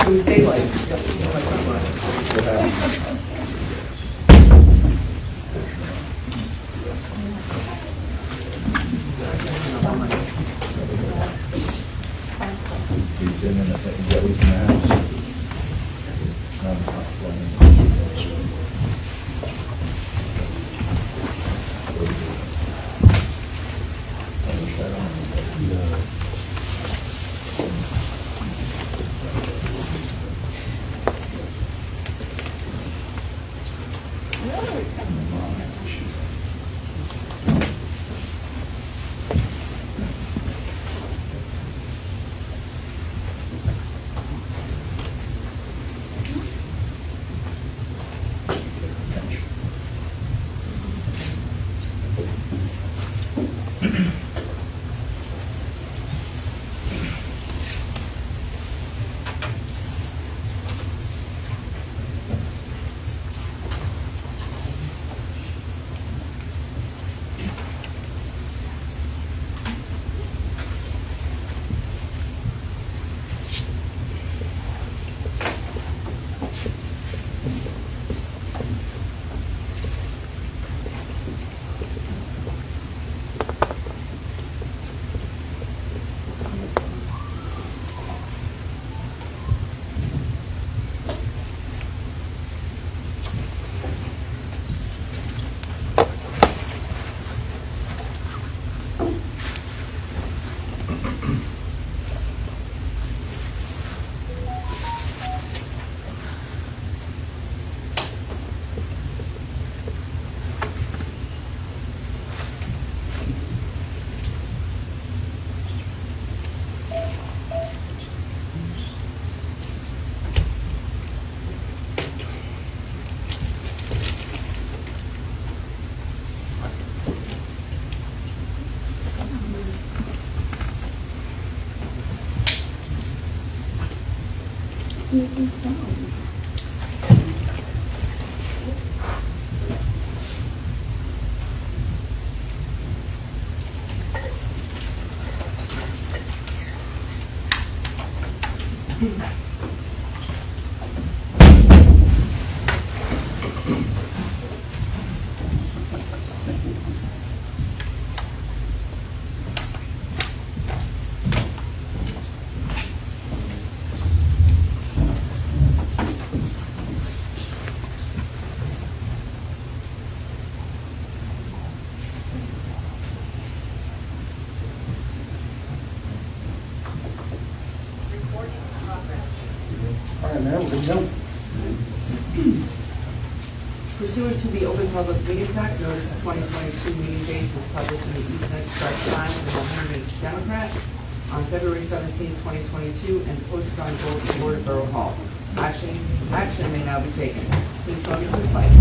It was daylight. Making sound. All right, Mayor, we're good to go. Pursuant to the Open Public Meetings Act, notice of 2022 meeting dates was published in the Evening Star Times and the Hamilton Democrat on February 17, 2022, and posted on bulletin board at Borough Hall. Action may now be taken. Please vote in your place.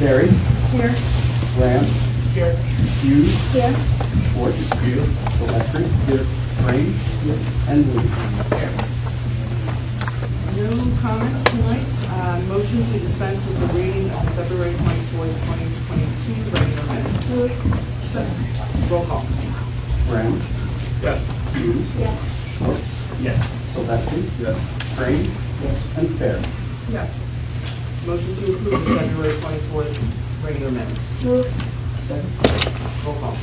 Barry. Here. Graham. Here. Hughes. Here. Schwartz. Here. Silvestri. Here. Strange. Here. And Lee. No comments tonight. Motion to dispense with the reading of February 24th, 2022 regular minutes. Move. Roll call. Graham. Yes. Hughes. Yes. Schwartz. Yes. Silvestri. Yes. Strange. Yes. And Fair. Yes. Motion to approve the February 24th regular minutes. Move. Second. Roll call.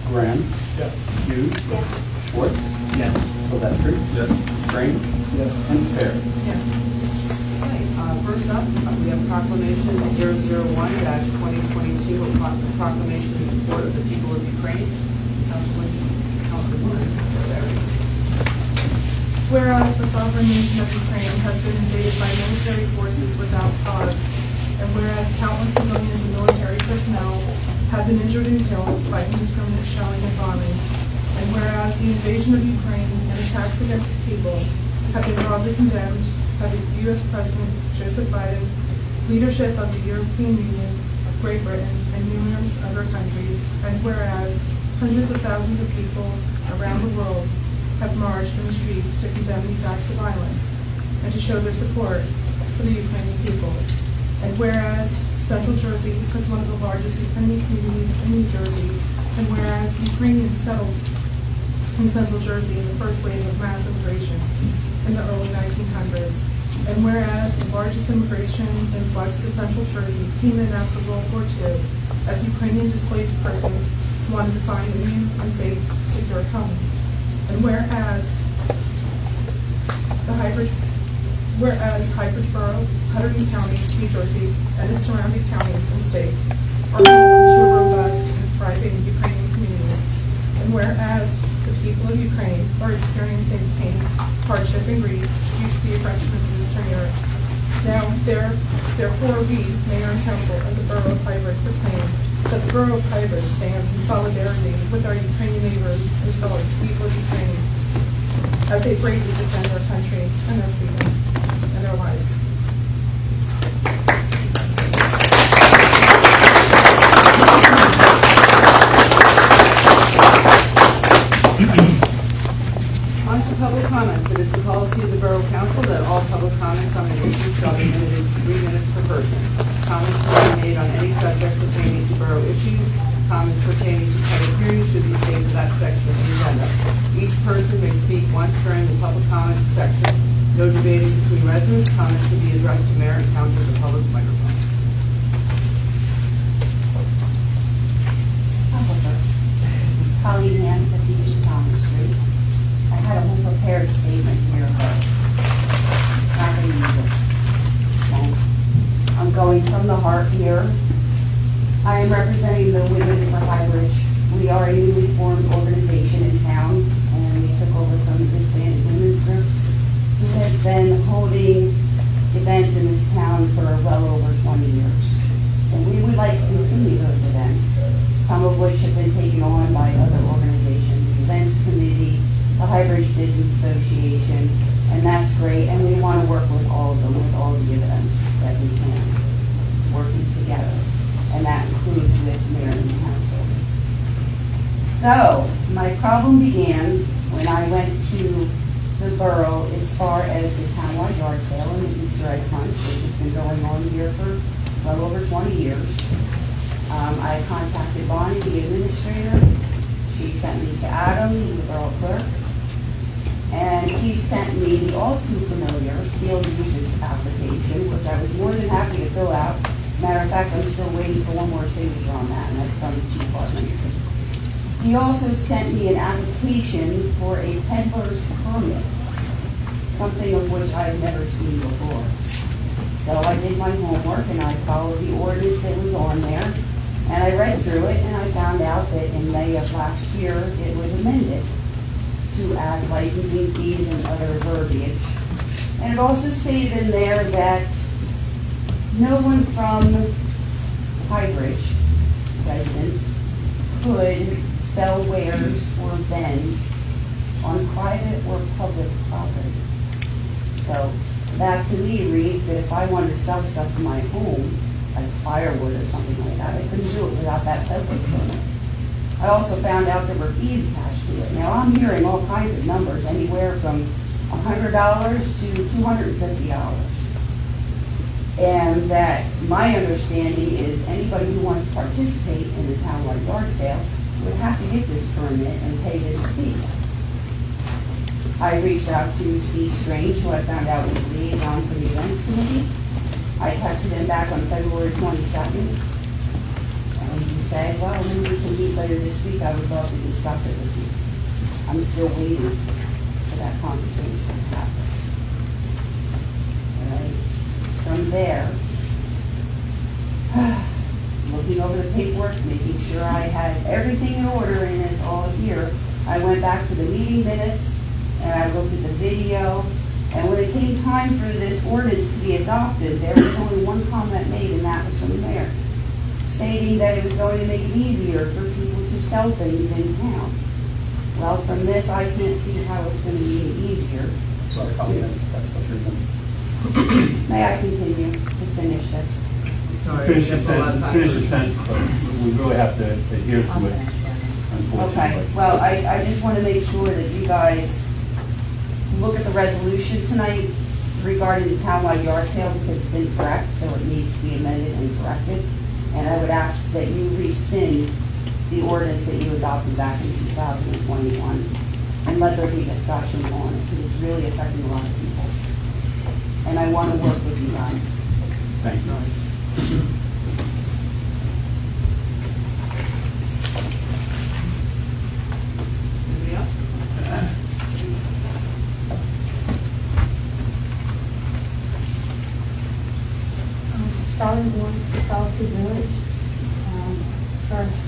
Graham. Yes. Hughes. Yes. Schwartz. Yes. Silvestri. Yes. Strange. Yes. And Fair. Yes. Okay, first up, we have Proclamation 001-2022, a proclamation in support of the people of Ukraine. Councilwoman Barry. Whereas the sovereign nation of Ukraine has been invaded by military forces without cause, and whereas countless civilians and military personnel have been injured and killed by indiscriminate shelling and bombing, and whereas the invasion of Ukraine and attacks against its people have been broadly condemned by the U.S. President Joseph Biden, leadership of the European Union, Great Britain, and numerous other countries, and whereas hundreds of thousands of people around the world have marched in the streets to condemn these acts of violence and to show their support for the Ukrainian people. And whereas Central Jersey is one of the largest Ukrainian communities in New Jersey, and whereas Ukrainians settled in Central Jersey in the first wave of mass immigration in the early 1900s, and whereas the largest immigration influx to Central Jersey came in after World War II, as Ukrainian displaced persons wanted to find a new and safe, secure home. And whereas Hybridsboro, Hunterdon County, New Jersey, and its surrounding counties and states are home to a robust and thriving Ukrainian community. And whereas the people of Ukraine are experiencing pain, hardship, and grief due to the oppression of Eastern Europe. Now, therefore, we, Mayor and Council of the Borough of Highbridge, proclaim that the Borough of Highbridge stands in solidarity with our Ukrainian neighbors as well as the people of Ukraine as they bravely defend their country and their freedom and their lives. On to public comments. It is the policy of the Borough Council that all public comments on an issue shall be limited to 3 minutes per person. Comments can be made on any subject pertaining to borough issues. Comments pertaining to public hearings should be saved for that section of the agenda. Each person may speak once during the public comment section. No debating between residents. Comments should be addressed to mayor and council at the public microphone. Colleen Ann, 58 Thomas Street. I had a whole prepared statement here, but not going to use it. Okay. I'm going from the heart here. I am representing the Women for Highbridge. We are a newly formed organization in town, and we took over from the disbanded women's group, who has been holding events in this town for well over 20 years. And we would like to continue those events, some of which have been taken on by other organizations, the Events Committee, the Highbridge Business Association, and that's great. And we want to work with all of them, with all the events that we can, working together. And that includes with mayor and council. So, my problem began when I went to the borough as far as the townwide yard sale and the Easter egg hunt, which has been going on here for well over 20 years. I contacted Bonnie, the administrator. She sent me to Adam, the borough clerk. And he sent me the all too familiar field usage application, which I was more than happy to fill out. As a matter of fact, I'm still waiting for one more signature on that, and that's from the chief department. He also sent me an application for a peddler's permit, something of which I've never seen before. So I did my homework and I followed the ordinance that was on there, and I read through it, and I found out that in May of last year it was amended to add licensing fees and other verbiage. And it also stated in there that no one from Highbridge residents could sell wares or vend on private or public property. So that to me reads that if I wanted to sell stuff in my home, like firewood or something like that, I couldn't do it without that peddler's permit. I also found out there were fees attached to it. Now I'm hearing all kinds of numbers, anywhere from $100 to $250. And that my understanding is anybody who wants to participate in the townwide yard sale would have to get this permit and pay this fee. I reached out to Steve Strange, who I found out was the liaison for the events committee. I texted him back on February 22nd. And he said, well, maybe we can meet later this week. I would love to discuss it with you. I'm still waiting for that conversation to happen. All right? From there, looking over the paperwork, making sure I had everything in order and it's all here, I went back to the meeting minutes and I looked at the video. And when it came time for this ordinance to be adopted, there was only one comment made, and that was from the mayor, stating that it was going to make it easier for people to sell things in town. Well, from this, I can't see how it's going to be any easier. Sorry, that's the 3 minutes. May I continue to finish this? Sorry, Finish the that's a lot of time. sentence, but we really have to adhere to it, unfortunately. Okay, well, I just want to make sure that you guys look at the resolution tonight regarding the townwide yard sale because it's incorrect, so it needs to be amended and corrected. And I would ask that you rescind the ordinance that you adopted back in 2021 and let there be discussion on it because it's really affecting a lot of people. And I want to work with you guys. Thank you. Anybody else? Solitude Village. First,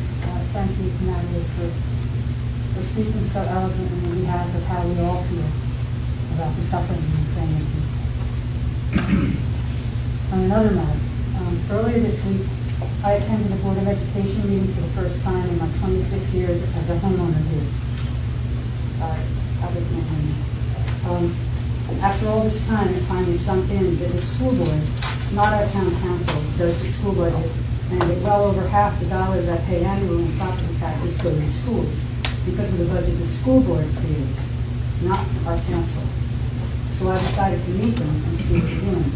thank you, Natalie, for speaking so eloquently on behalf of how we all feel about the suffering of Ukrainian people. On another matter, earlier this week, I attended a Board of Education meeting for the first time in my 26 years as a homeowner here. Sorry, probably can't hear me. After all this time, it finally sunk in that the school board, not our town council, does the school budget, and that well over half the dollars I pay annually in property taxes go to schools because of the budget the school board creates, not our council. So I decided to meet them and see what they're doing.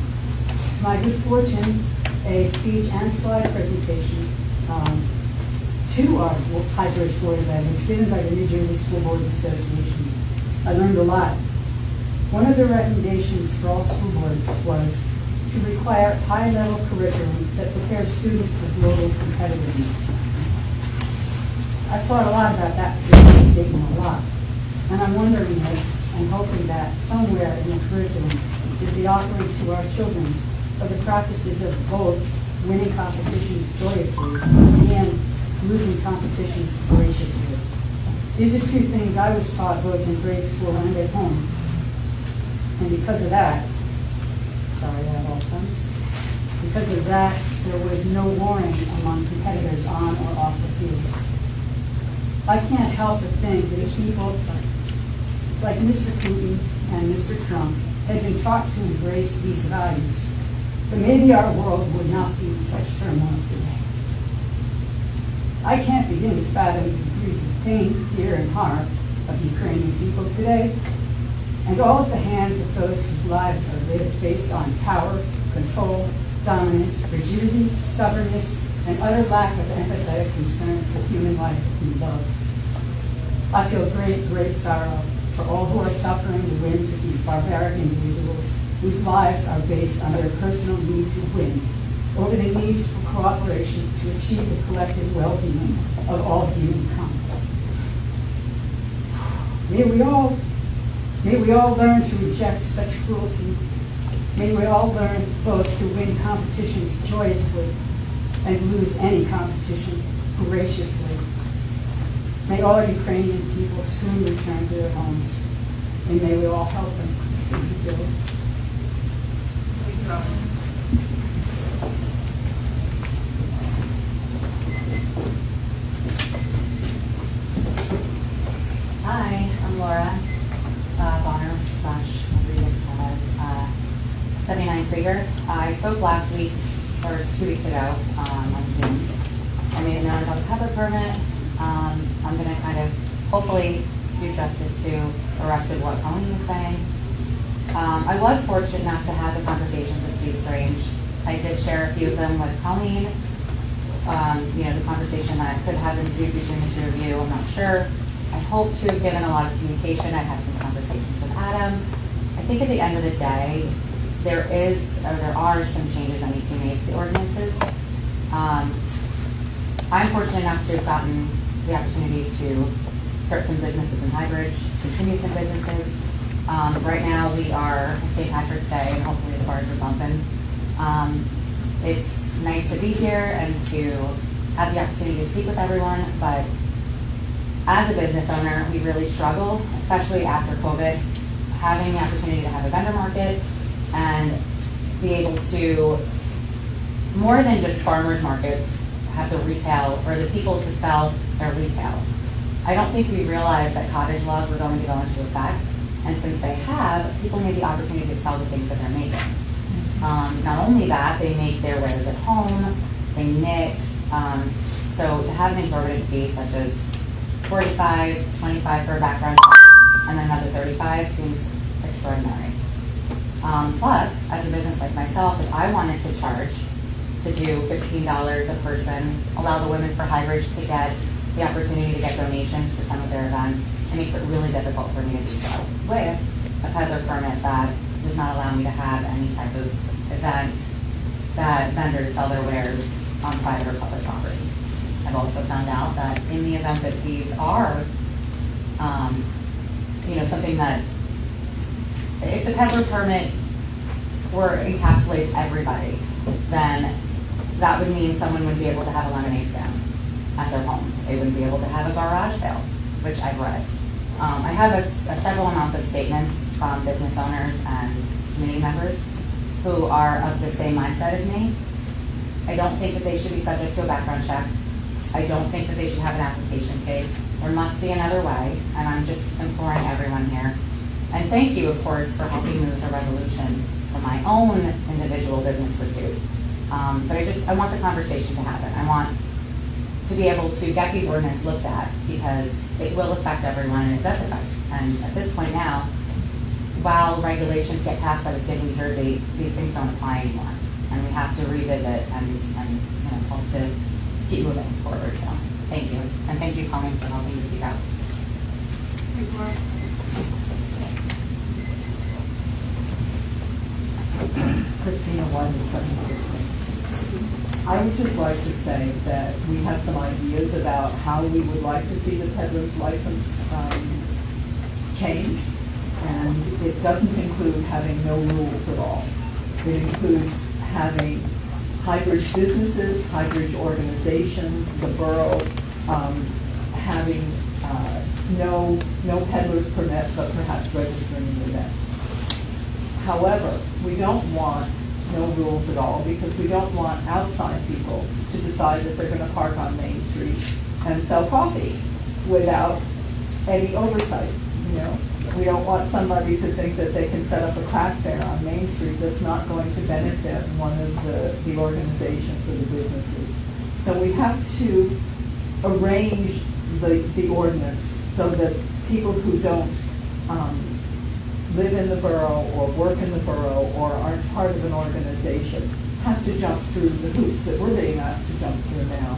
To my good fortune, a speech and slide presentation to our High Bridge Board of Ed was given by the New Jersey School Boards Association. I learned a lot. One of the recommendations for all school boards was to require high-level curriculum that prepares students for global competitiveness. I thought a lot about that particular statement a lot, and I'm wondering and hoping that somewhere in the curriculum is the offering to our children of the practices of both winning competitions joyously and losing competitions graciously. These are two things I was taught both in grade school and at home. And because of that, sorry, I have all thumbs. Because of that, there was no warring among competitors on or off the field. I can't help but think that if people like Mr. Putin and Mr. Trump had been taught to embrace these values, then maybe our world would not be in such turmoil today. I can't begin to fathom the degrees of pain, fear, and harm of Ukrainian people today, and all at the hands of those whose lives are lived based on power, control, dominance, rigidity, stubbornness, and utter lack of empathetic concern for human life and love. I feel great, great sorrow for all who are suffering the whims of these barbaric individuals whose lives are based on their personal need to win over the needs for cooperation to achieve the collective well-being of all humankind. May we all learn to reject such cruelty. May we all learn both to win competitions joyously and lose any competition graciously. May all Ukrainian people soon return to their homes, and may we all help them rebuild. Please, Robin. Hi, I'm Laura Bonner /Rodriguez Perez, 79 Krieger. I spoke last week, or 2 weeks ago, on Zoom. I made a note about the public permit. I'm going to kind of hopefully do justice to the rest of what Colleen was saying. I was fortunate enough to have the conversations with Steve Strange. I did share a few of them with Colleen. The conversation that could have ensued between the two of you, I'm not sure. I hope to have given a lot of communication. I had some conversations with Adam. I think at the end of the day, there are some changes that need to be made to the ordinances. I'm fortunate enough to have gotten the opportunity to some businesses in Highbridge, continue some businesses. Right now, we are St. Patrick's Day, and hopefully the bars are bumping. It's nice to be here and to have the opportunity to speak with everyone, but as a business owner, we really struggle, especially after COVID, having the opportunity to have a vendor market and be able to, more than just farmers markets, have the retail or the people to sell their retail. I don't think we realized that cottage laws were going to go into effect, and since they have, people need the opportunity to sell the things that they're making. Not only that, they make their wares at home, they knit, so to have an exorbitant fee such as $45, $25 for a background check, and then another $35 seems extraordinary. Plus, as a business like myself, if I wanted to charge to do $15 a person, allow the women for Highbridge to get the opportunity to get donations for some of their events, it makes it really difficult for me to do so with a peddler permit that does not allow me to have any type of event that vendors sell their wares on private or public property. I've also found out that in the event that these are, something that, if the peddler permit encapsulates everybody, then that would mean someone would be able to have a lemonade stand at their home. They wouldn't be able to have a garage sale, which I've read. I have several amounts of statements from business owners and community members who are of the same mindset as me. I don't think that they should be subject to a background check. I don't think that they should have an application fee. There must be another way, and I'm just imploring everyone here. And thank you, of course, for helping move the resolution for my own individual business pursuit. But I want the conversation to happen. I want to be able to get these ordinances looked at because it will affect everyone, and it does affect. And at this point now, while regulations get passed by the state of New Jersey, these things don't apply anymore. And we have to revisit and hope to keep moving forward. So thank you. And thank you, Colleen, for helping me speak out. Thanks, Laura. Christina Wyden, 716. I would just like to say that we have some ideas about how we would like to see the peddler's license change, and it doesn't include having no rules at all. It includes having Highbridge businesses, Highbridge organizations, the borough having no peddler's permit, but perhaps registering an event. However, we don't want no rules at all because we don't want outside people to decide that they're going to park on Main Street and sell coffee without any oversight. We don't want somebody to think that they can set up a craft fair on Main Street that's not going to benefit one of the organizations or the businesses. So we have to arrange the ordinance so that people who don't live in the borough or work in the borough or aren't part of an organization have to jump through the hoops that we're being asked to jump through now.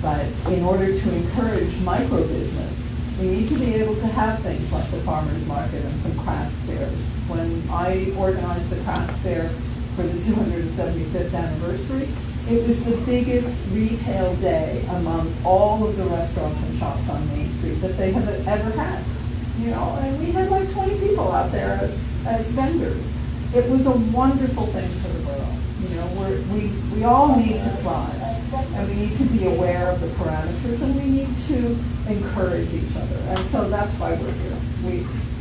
But in order to encourage micro business, we need to be able to have things like the farmers market and some craft fairs. When I organized the craft fair for the 275th anniversary, it was the biggest retail day among all of the restaurants and shops on Main Street that they have ever had. And we had like 20 people out there as vendors. It was a wonderful thing for the borough. We all need to thrive, and we need to be aware of the parameters, and we need to encourage each other. And so that's why we're here.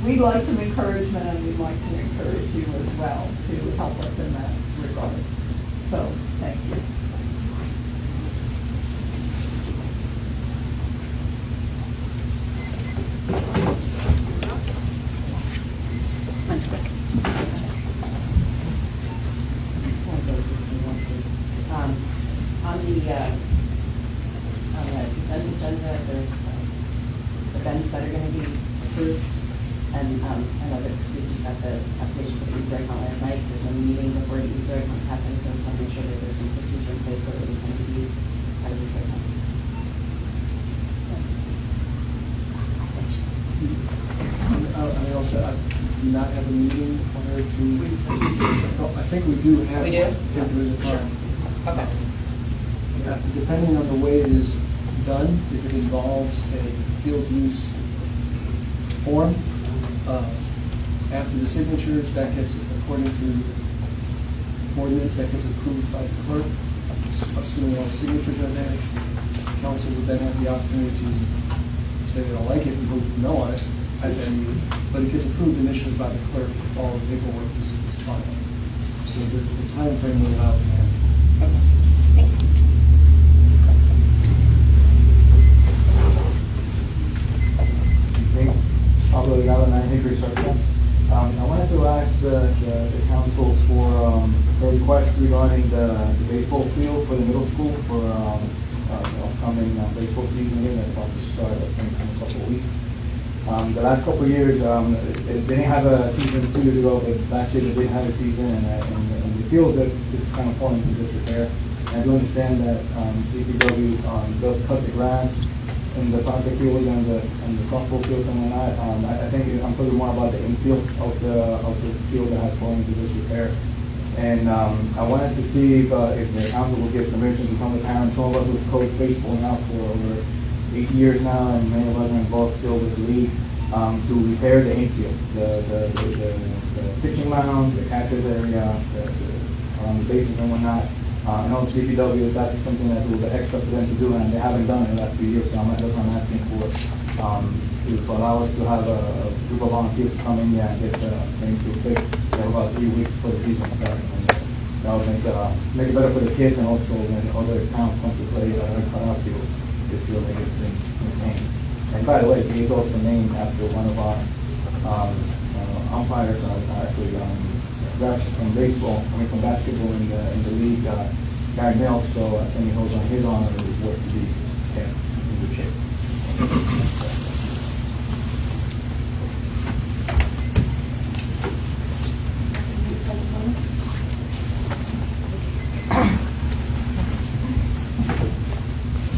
We'd like some encouragement, and we'd like to encourage you as well to help us in that regard. So, thank you. On the consent agenda, there's events that are going to be approved, and I know that we just got the application for the Easter egg hunt last night. There's a meeting before the Easter egg hunt happens, so we want to make sure that there's some procedure in place so that we can be part of the Easter egg hunt. I also do not have a meeting prior to. I think we do have. We do? I think there is a time. Okay. Depending on the way it is done, if it involves a field use form. After the signatures, that gets, according to ordinance, that gets approved by the clerk, assuming all the signatures are there. Council would then have the opportunity to say they don't like it and vote no on it at that meeting, but it gets approved initially by the clerk if all the paperwork is final. So the timeframe will allow that. Okay. Pablo Delgado, 9 Hickory Circle. I wanted to ask the council for a request regarding the baseball field for the middle school for the upcoming baseball season here that's about to start, I think, in a couple of weeks. The last couple of years, they didn't have a season 2 years ago, but last year they did have a season, and the field is kind of falling into disrepair. And I do understand that DPW does cut the grass in the soccer field and the softball field and whatnot. I think I'm talking more about the infield of the field that has fallen into disrepair. And I wanted to see if the council will give permission to some of the parents. Some of us have coached baseball now for over 8 years now, and many of us are involved still with the league, to repair the infield, the pitching mound, the catcher's area, around the bases and whatnot. And also DPW, that's something that will be extra for them to do, and they haven't done it in the last few years, so that's what I'm asking for, to allow us to have a group of volunteers come in here and get the infield fixed. We have about 3 weeks for the season starting, and that will make it better for the kids, and also when other towns come to play our field, the field that gets maintained. And by the way, he is also named after one of our umpires, actually refs from baseball, from basketball in the league, Gary Mills, so I think he holds on his honor and his work to be kept in good shape.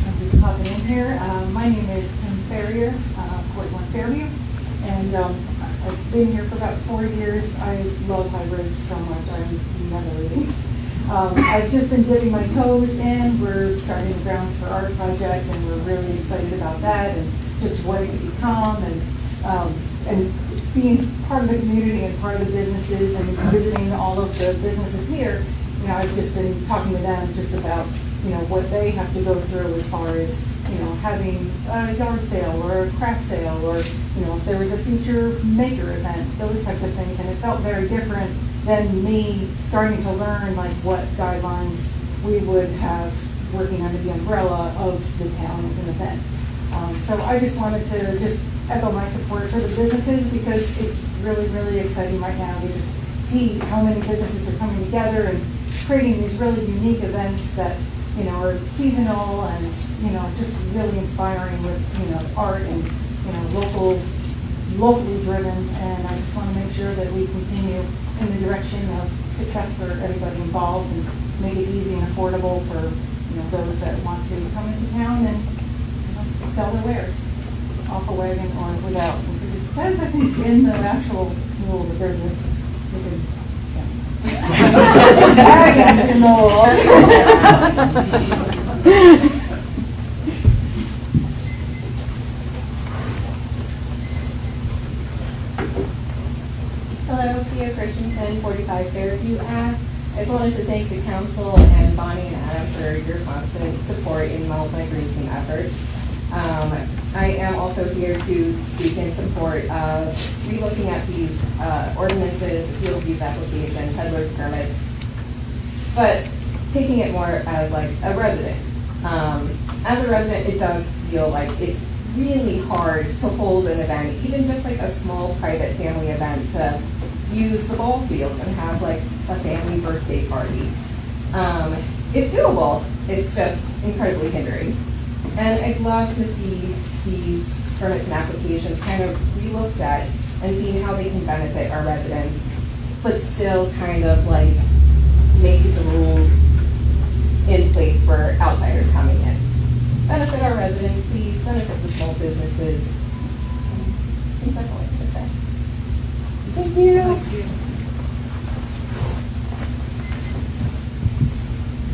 I'm just popping in here. My name is Kim Ferrier, 41 Fairview, and I've been here for about 4 years. I love High Bridge so much. I'm never leaving. I've just been dipping my toes in. We're starting the grounds for our project, and we're really excited about that, and just what it could become, and being part of the community and part of the businesses, and visiting all of the businesses here. You know, I've just been talking to them just about, you know, what they have to go through as far as, you know, having a yard sale or a craft sale, or, you know, if there was a future maker event, those types of things. And it felt very different than me starting to learn, like, what guidelines we would have working under the umbrella of the town as an event. So I just wanted to just echo my support for the businesses, because it's really, really exciting right now to just see how many businesses are coming together and creating these really unique events that, you know, are seasonal and, you know, just really inspiring with, you know, art and, you know, locally driven. And I just want to make sure that we continue in the direction of success for everybody involved, and make it easy and affordable for, you know, those that want to come into town and, you know, sell their wares off a wagon or without. Because it says, I think, in the actual rule that there's a wagons in the walls. Hello, Thea Christensen, 45 Fairview Ave. I just wanted to thank the council and Bonnie and Adam for your constant support in all of my green team efforts. I am also here to speak in support of relooking at these ordinances, field use applications, peddler's permits, but taking it more as like a resident. As a resident, it does feel like it's really hard to hold an event, even just like a small private family event, to use the ball fields and have like a family birthday party. It's doable, it's just incredibly hindering. And I'd love to see these permits and applications kind of relooked at and seeing how they can benefit our residents, but still kind of like make the rules in place for outsiders coming in. Benefit our residents, please, benefit the small businesses. I think that's all I have to say. Thank you. Thank you.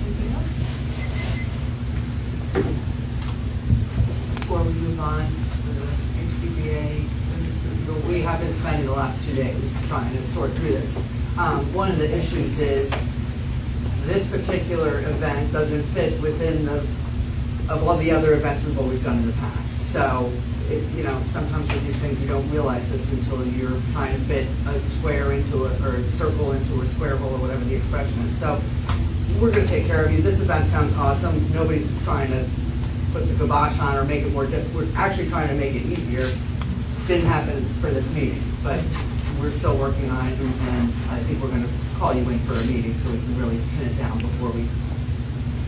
Anything else? Before we move on to the HPBA business review. we have been spending the last 2 days trying to sort through this. One of the issues is this particular event doesn't fit within of all the other events we've always done in the past. So, sometimes with these things, you don't realize this until you're trying to fit a square into or a circle into a square hole, or whatever the expression is. So, we're going to take care of you. This event sounds awesome. Nobody's trying to put the kibosh on or make it more difficult. We're actually trying to make it easier. Didn't happen for this meeting, but we're still working on it, and I think we're going to call you in for a meeting so we can really pin it down before we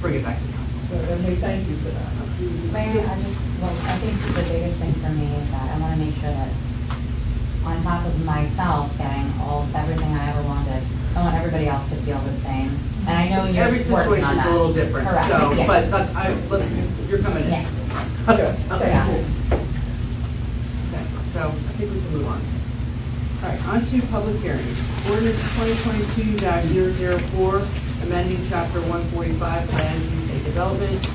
bring it back to council. And we thank you for that. Mayor, I think the biggest thing for me is that I want to make sure that on top of myself getting everything I ever wanted, I want everybody else to feel the same. And I know you're Every working on situation's that. a little different, Correct, so, yeah. but you're coming in. Yeah. Okay, so- Yeah. Okay, so I think we can move on. All right, on to public hearings. Ordinance 2022-004, amending Chapter 145, Land Use and Development,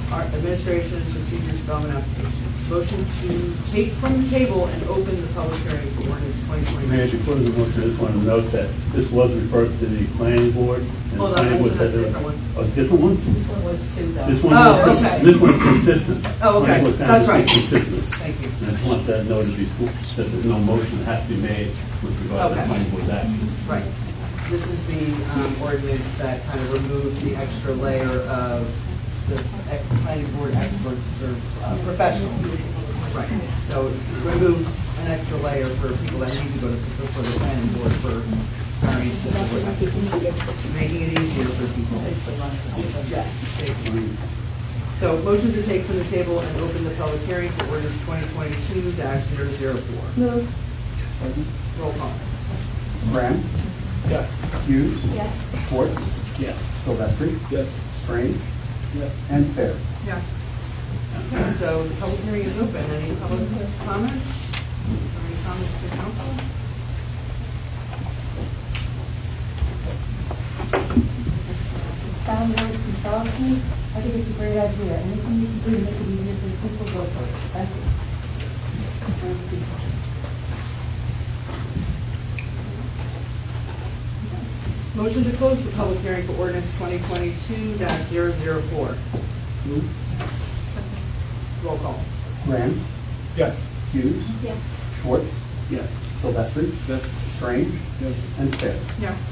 Administration and Procedures Development Applications. Motion to take from the table and open the public hearing for ordinance 2022. Mayor, before the motion, I just want to note that this was referred to the planning board. And the Hold on, planning board that's a said there- different one. Oh, it's a different one? This one was two, though. This one, Oh, okay. this one's consistent. Oh, okay. Planning board found That's this right. was Consistent. Thank you. And I just want that noted before, that there's no motion that has to be made with regard to Okay. the planning board's action. Right. This is the ordinance that kind of removes the extra layer of the planning board experts or professionals. Right. So it removes an extra layer for people that need to go to the planning board for variances or whatever. Making it easier for people. Yeah, basically. So motion to take from the table and open the public hearing for ordinance 2022-004. Move. Second? Roll call. Graham? Yes. Hughes? Yes. Schwartz? Yes. Sylvester? Yes. Strange? Yes. And Fair. Yes. Okay, so the public hearing is open. Any public comments? Or any comments to council? Sound word consolidation, I think it's a great idea. Anything you can do to make it easier for the people, go for it. Thank you. Thank you. Motion to close the public hearing for ordinance 2022-004. Move. Second. Roll call. Graham? Yes. Hughes? Yes. Schwartz? Yes. Sylvester? Yes. Strange? Yes. And Fair. Yes.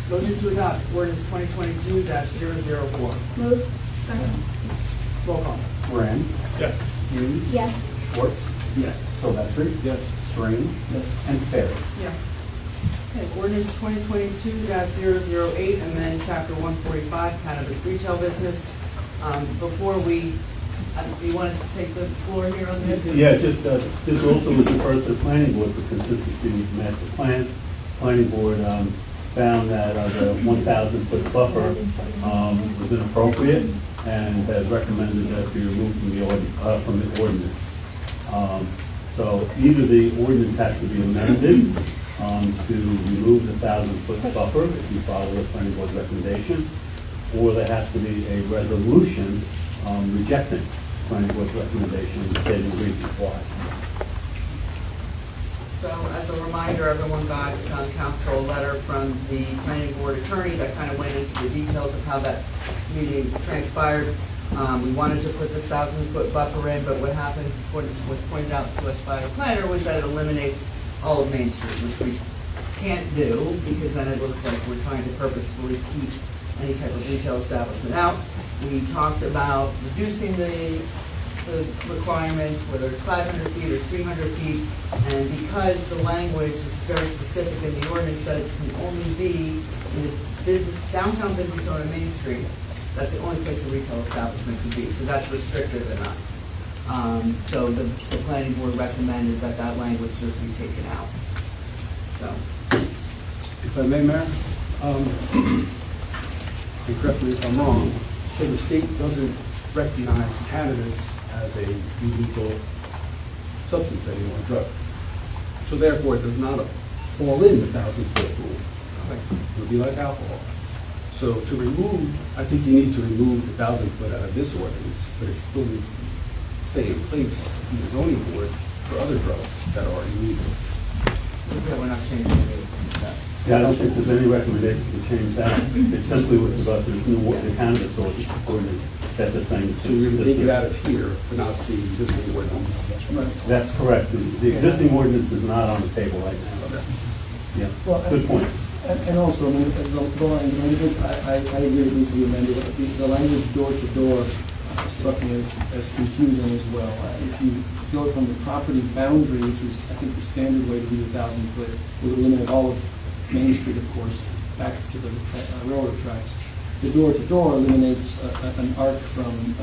Motion to adopt ordinance 2022-004. Move. Second. Roll call. Graham? Yes. Hughes? Yes. Schwartz? Yes. Sylvester? Yes. Strange? Yes. And Fair. Yes. Okay, ordinance 2022-008, amend chapter 145, cannabis retail business. Before we, you want to take the floor here on this? Yeah, just, this also was referred to the planning board for consistency with the master plan. Planning board found that the 1,000-foot buffer was inappropriate and has recommended that it be removed from the ordinance. So either the ordinance has to be amended to remove the 1,000-foot buffer, if you follow the planning board's recommendation, or there has to be a resolution rejecting planning board's recommendation and stating reasons why. So as a reminder, everyone got on council a letter from the planning board attorney that kind of went into the details of how that meeting transpired. We wanted to put this 1,000-foot buffer in, but what happened, what was pointed out to us by the planner, was that it eliminates all of Main Street, which we can't do, because then it looks like we're trying to purposefully keep any type of retail establishment out. We talked about reducing the requirement, whether it's 500 feet or 300 feet, and because the language is very specific in the ordinance that it can only be in the downtown business owner Main Street, that's the only place a retail establishment can be, so that's restrictive enough. So the planning board recommended that that language just be taken out. So, If I may, Mayor, and correct me if I'm wrong, so the state doesn't recognize cannabis as a illegal substance anymore, drug. So therefore, it does not fall in the 1,000-foot rule. It would be like alcohol. So to remove, I think you need to remove the 1,000-foot out of this ordinance, but it still needs to stay in place in the zoning board for other drugs that are illegal. Yeah, we're not changing any of that. Yeah, I don't think there's any recommendation to change that. It's simply with regard to this new the cannabis ordinance that the same. So you're going to take it out of here, but not the existing ordinance. That's correct. The existing ordinance is not on the table right now. Yeah, Well, good point. And also, I mean, the language, I agree it needs to be amended. The language door to door struck me as confusing as well. If you go from the property boundary, which is, I think, the standard way to do 1,000 foot, it would eliminate all of Main Street, of course, back to the railroad tracks. The door to door eliminates an arc from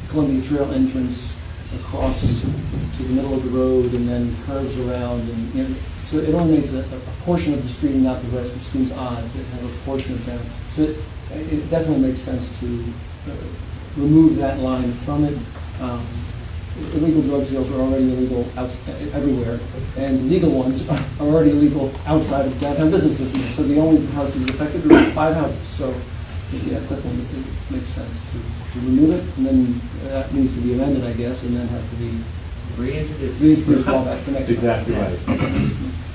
Columbia Trail entrance across to the middle of the road and then curves around, and you know, so it eliminates a portion of the street and not the rest, which seems odd to have a portion of that. So it definitely makes sense to remove that line from it. Illegal drug sales are already illegal everywhere, and legal ones are already illegal outside of downtown business districts. So the only houses affected are 5 houses. So yeah, definitely it makes sense to remove it, and then that needs to be amended, I guess, and then has to be Reintroduced. called back for next That's time. exactly right.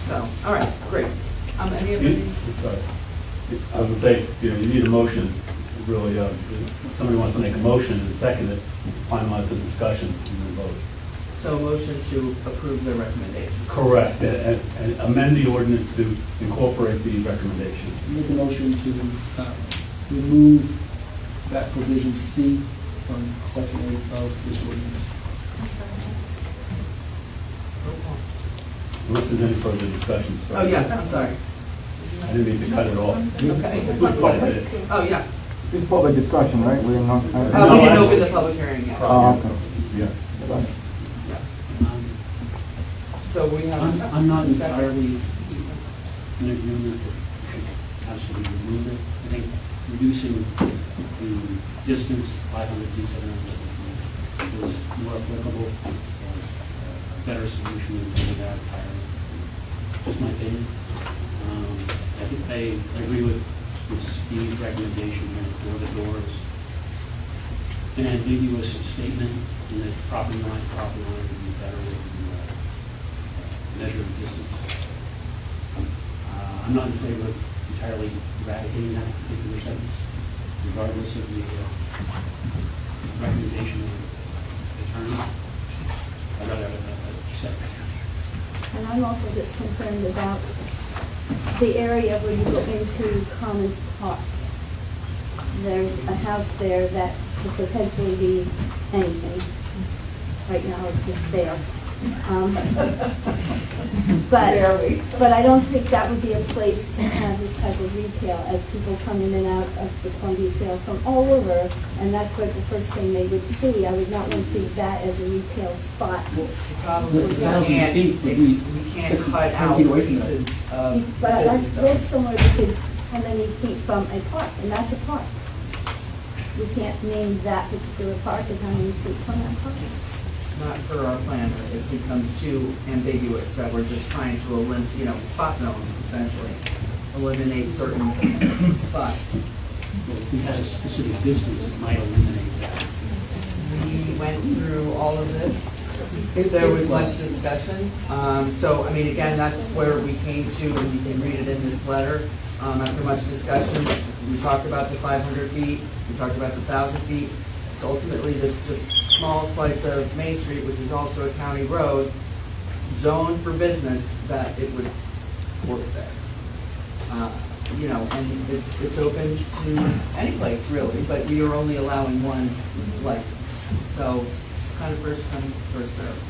So, all right, great. Any of You- you? sorry. I would say, you know, you need a motion, really, if somebody wants to make a motion and second it, finalize the discussion and then vote. So a motion to approve the recommendation. Correct, and amend the ordinance to incorporate the recommendation. Make a motion to remove that provision C from section 8 of this ordinance. Unless there's any further discussion. Oh, yeah, I'm sorry. I didn't mean to cut it off. Okay. Quite a bit. Oh, yeah. It's public discussion, right? We're not. We didn't open the public hearing yet. Oh, okay. Yeah. Yeah. So we have. I'm not Second. entirely in agreement that we should absolutely remove it. I think reducing the distance, 500 feet, 700 feet, is more applicable, or a better solution than taking it out entirely. Just my opinion. I think I agree with Steve's recommendation here for the doors. An ambiguous statement in the property line would be better way to measure the distance. I'm not in favor of entirely eradicating that particular sentence, regardless of the recommendation of the attorney. I'd rather have a separate. And I'm also just concerned about the area where you go into Commons Park. There's a house there that could potentially be anything. Right now, it's just there. But I don't think that would be a place to have this type of retail as people come in and out of the Columbia Trail from all over, and that's what the first thing they would see. I would not want to see that as a retail spot. The problem is we 1,000 feet would be can't 50, cut 10 out feet away from that. pieces of But I've business. read somewhere we could, how many feet from a park, and that's a park. We can't name that particular park and how many feet from that park. Not for our plan, it becomes too ambiguous that we're just trying to eliminate, spot zone essentially, eliminate certain spots. Well, if we had a specific distance, it might eliminate that. We went through all of this. There was much discussion. So, I mean, again, that's where we came to, and you can read it in this letter. After much discussion, we talked about the 500 feet, we talked about the 1,000 feet. So ultimately, this just small slice of Main Street, which is also a county road, zoned for business, that it would work there. And it's open to any place really, but we are only allowing one license. So kind of first come, first served.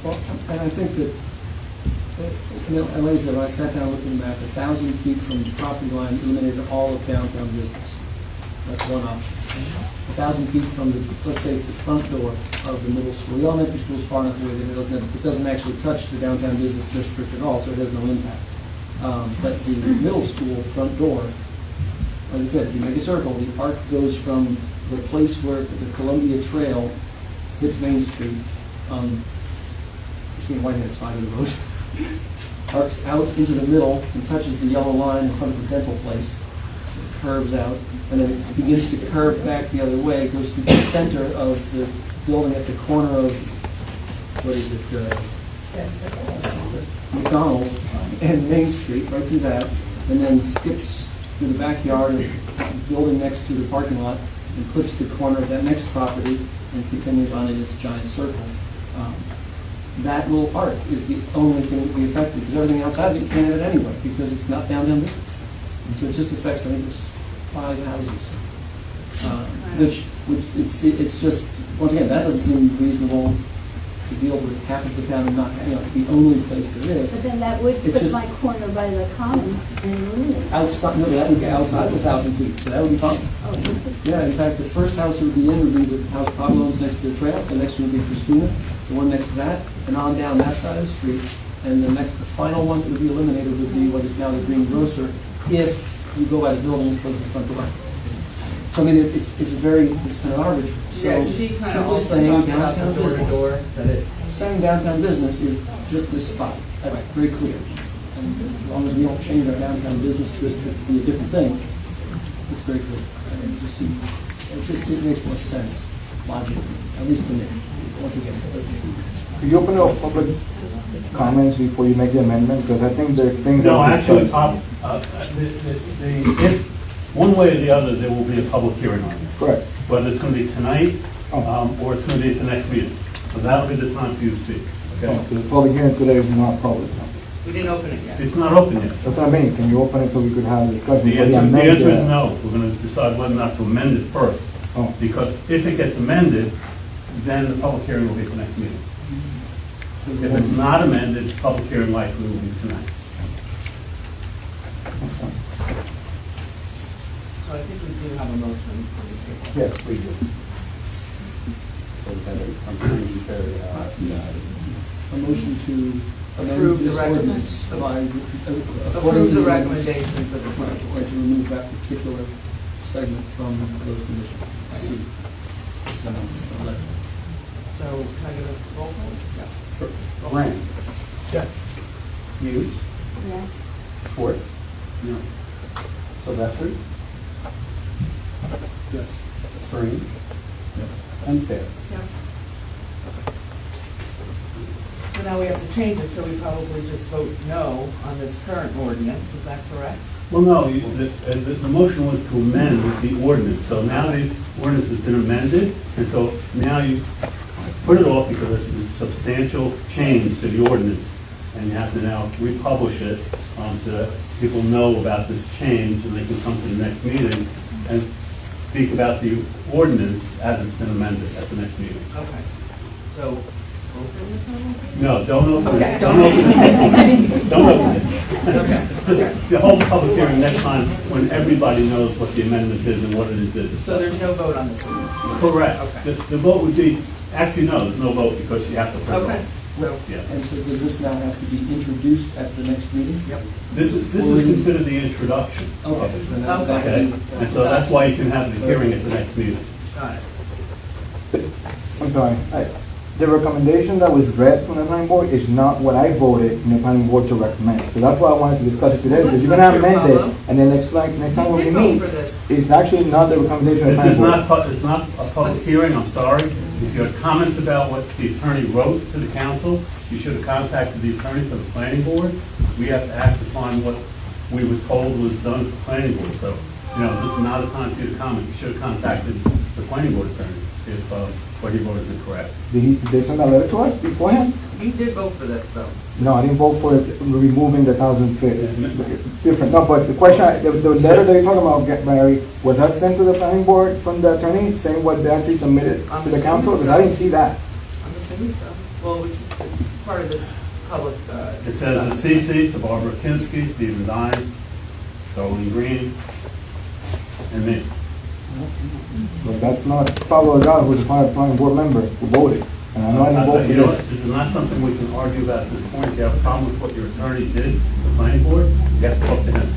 Well, and I think that, and like I said, when I sat down looking at the 1,000 feet from the property line eliminated all of downtown business. That's one option. 1,000 feet from the, let's say it's the front door of the middle school. The elementary school is far enough away that it doesn't actually touch the downtown business district at all, so it has no impact. But the middle school front door, like I said, if you make a circle, the arc goes from the place where the Columbia Trail hits Main Street, between the right-hand side of the road, arcs out into the middle and touches the yellow line in front of the dental place. It curves out, and then it begins to curve back the other way. It goes through the center of the building at the corner of what is it, McDonald's and Main Street, right through that, and then skips through the backyard of the building next to the parking lot and clips the corner of that next property and continues on in its giant circle. That little part is the only thing that would be affected, because everything outside of it, you can't have it anyway, because it's not downtown business. And so it just affects, I think it's 5 houses. Which it's just, once again, that doesn't seem reasonable to deal with half of the town and not, the only place there is. But then that would It's put just- my corner by the commons and ruin it. Outside, no, that would be outside of 1,000 feet, so that would be fine. Oh, Yeah, in fact, the first house that would be in would be the house Pablo owns next to the trail, the next one would be Christina, the one next to that, and on down that side of the street. And the final one that would be eliminated would be what is now the Green Grocer, if you go by the building and close the front door. So I mean, it's kind of arbitrary. So Yeah, she kind of simply also saying talked about downtown the door to business- door, that it, Saying downtown business is just this spot. That's very clear. And as long as we don't change our downtown business district to be a different thing, it's very clear. And it makes more sense logically, at least for me. Once again, it doesn't. Could you open up public comments before you make the amendment? Because I think there are things. No, that we actually, discussed. if, one way or the other, there will be a public hearing on this. Correct. Whether it's going to be tonight, Oh. or it's going to be at the next meeting. So that'll be the time for you to speak, Oh, okay? so the public hearing today is not public. No. we didn't open it yet. It's not open yet. That's what I mean. Can you open it so we could have a discussion? The before answer amend is the- no. We're going to decide whether or not to amend it first. Oh. Because if it gets amended, then the public hearing will be at the next meeting. If it's not amended, the public hearing likely will be tonight. So I think we do have a motion for the table. Yes. We do. So that I'm trying to say, A motion to amend Approve the this recommend- ordinance by, according Approve to the recommendations of the Right, planning or board. to remove that particular segment from those conditions. C. So can I get a roll call? Yeah. Grant. Yes. Hughes. yes. Schwartz. No. Sylvester. Yes. Spring. Yes. And Fair. Yes. So now we have to change it, so we probably just vote no on this current ordinance, is that correct? Well, no, the motion was to amend the ordinance. So now the ordinance has been amended, and so now you put it off because there's a substantial change to the ordinance. And you have to now republish it so that people know about this change and they can come to the next meeting and speak about the ordinance as it's been amended at the next meeting. Okay. So, open the public? No, don't open Okay, it. Don't open it. Don't open it. Okay. Just the whole public hearing next time when everybody knows what the amendment is and what it is. So there's no vote on this one? Correct. Okay. The vote would be, actually, no, there's no vote because you have to put it Okay, off. so, Yeah. And so does this now have to be introduced at the next meeting? yep. This is considered the introduction. Okay. Then that- that Okay, would be- and so that's why you can have the hearing at the next meeting. Got it. I'm sorry. The recommendation that was read from the planning board is not what I voted in the planning board to recommend. So that's why I wanted to discuss it today, Well, because that's you're not gonna true, amend it, Pablo. and then next time You when we did vote meet, for this. it's actually not the recommendation of the This planning is board. not, it's not a public hearing, I'm sorry. If you have comments about what the attorney wrote to the council, you should have contacted the attorney for the planning board. We have to act upon what we were told was done at the planning board. So, this is not a time for you to comment. You should have contacted the planning board attorney if what he wrote is incorrect. Did they send a letter to us beforehand? You did vote for this, though. No, I didn't vote for it, removing the 1,000 feet. Different, no, but the question, the letter that you're talking about, Barry, was that sent to the planning board from the attorney, saying what they actually submitted to the council? Because I didn't see that. I'm assuming so. Well, it was part of this public, It says the CC to Barbara Kinsky, Stephen Dine, Darlene Green, and me. But that's not Pablo Delgado, who's a planning board member, who voted. And I know I didn't vote for You know what, this. this is not something we can argue about at this point. If you have a problem with what your attorney did, the planning board, you have to talk to him.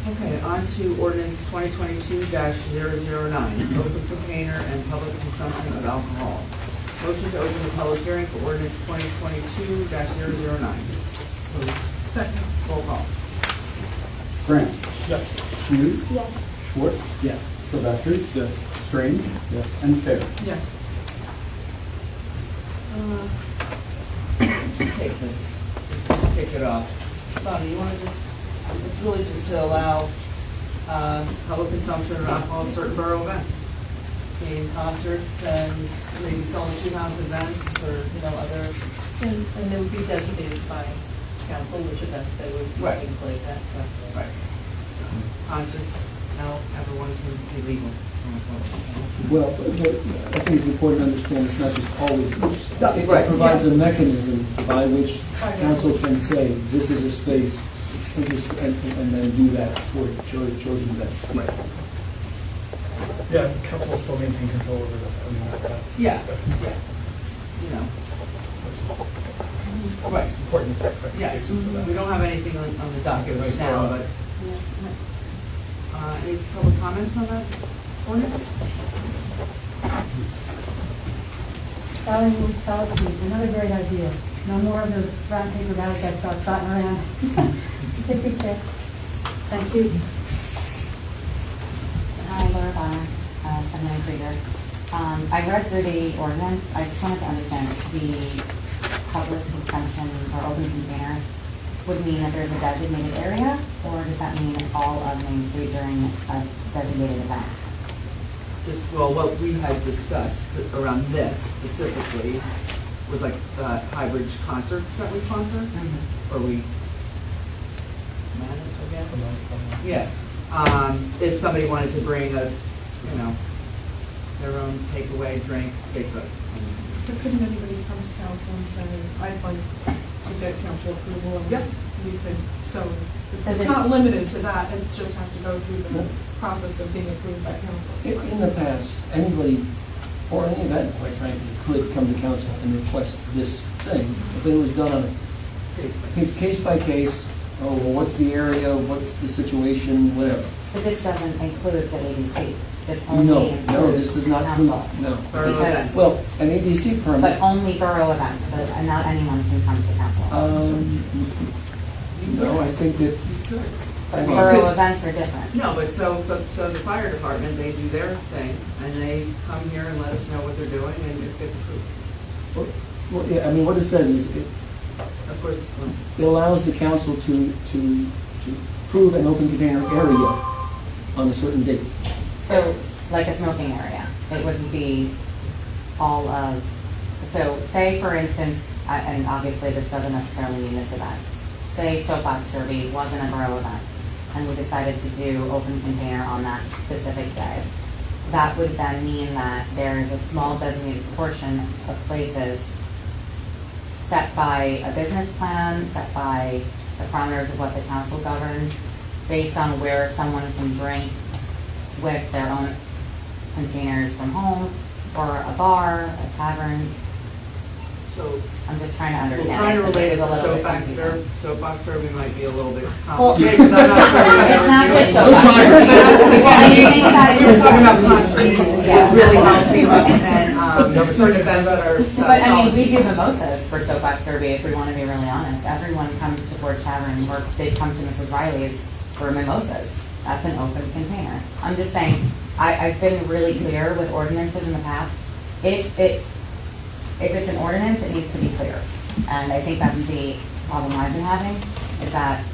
okay, on to ordinance 2022-009, open container and public consumption of alcohol. Motion to open the public hearing for ordinance 2022-009. Second. Roll call. Grant. Hughes. Yes. Schwartz. Yes. Sylvester. Yes. Strange. Yes. And Fair. Yes. Take this, kick it off. Bonnie, you wanna just, it's really just to allow, public consumption of alcohol at certain borough events. Being concerts and maybe selling two house events or, other. And they would be designated by council, which events they would do, Right. things like that, so. Right. Concerts, now everyone can be legal. Well, but I think it's important to understand it's not just always groups. No, It right. provides a mechanism by which council can say, this is a space, and then do that for chosen events. Right. Yeah, council will still maintain control over that. I mean, that's. Yeah, yeah. Right. It's important. Yeah, we don't have anything on the docket right now, but, any public comments on that ordinance? Solid food, another great idea. No more of those brown paper bags I saw trotting around. Take good care. Thank you. Hi, Laura Bonner, 79 Krieger. I read through the ordinance. I just wanted to understand the public consumption or open container would mean that there's a designated area, or does that mean all of Main Street during a designated event? Just, well, what we had discussed around this specifically was like hybrid concerts that we sponsor, or we manage, I guess. Yeah. If somebody wanted to bring their own takeaway drink, they could. But couldn't anybody come to council and say, I'd like to get council approval? And Yep. we could, so So it's this- not limited to that, it just has to go through the process of being approved by council. In the past, anybody, or any event, quite frankly, could come to council and request this thing, but then it was done on it's case by case, oh, well, what's the area, what's the situation, whatever. But this doesn't include the ABC. This only No, includes this does not include, council. no. Borough Because- events. Well, an ABC But permit, only borough events, so not anyone can come to council. no, I think that, But well, borough because- events are different. No, but so the fire department, they do their thing, and they come here and let us know what they're doing, and it gets approved. well, yeah, I mean, what it says is, Of course, it allows the council to approve an open container area on a certain date. So, like a smoking area, it wouldn't be all of, so say for instance, and obviously this doesn't necessarily mean this event, say Soapbox Derby wasn't a borough event, and we decided to do open container on that specific day. That would then mean that there is a small designated portion of places set by a business plan, set by the parameters of what the council governs, based on where someone can drink with their own containers from home, or a bar, a tavern. so I'm just trying to we're understand. trying to because relate it is a to little bit soapbox confusing. derby. Soapbox derby might be a little bit Well, complicated, because I'm not sure what it's not they're just doing. soapbox derby. Well, if you think about it, We were talking about concerts, Yeah. it really helps me look, and certain events that are. But I mean, we do solid. mimosas for Soapbox Derby, if we want to be really honest. Everyone comes to Ford Tavern, or they come to Mrs. Riley's for mimosas. That's an open container. I'm just saying, I've been really clear with ordinances in the past. If it's an ordinance, it needs to be clear. And I think that's the problem I've been having, is that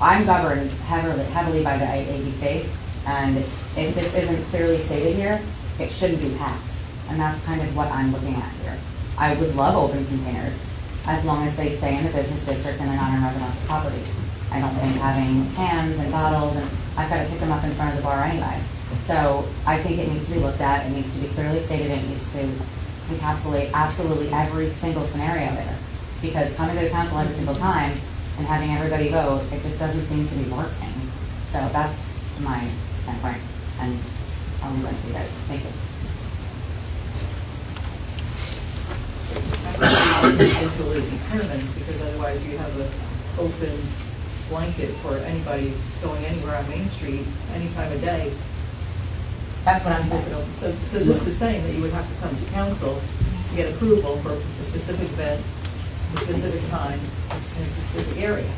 I'm governed heavily by the ABC, and if this isn't clearly stated here, it shouldn't be passed. And that's kind of what I'm looking at here. I would love open containers, as long as they stay in the business district and they're not on residential property. I don't think having cans and bottles, and I've got to pick them up in front of the bar anyway. So I think it needs to be looked at, it needs to be clearly stated, it needs to encapsulate absolutely every single scenario there. Because coming to the council every single time and having everybody vote, it just doesn't seem to be working. So that's my standpoint, and I'll leave that to you guys. Thank you. Until it's determined, because otherwise you have an open blanket for anybody going anywhere on Main Street, any time of day. That's what I'm saying. So this is saying that you would have to come to council to get approval for a specific event, a specific time, in a specific area.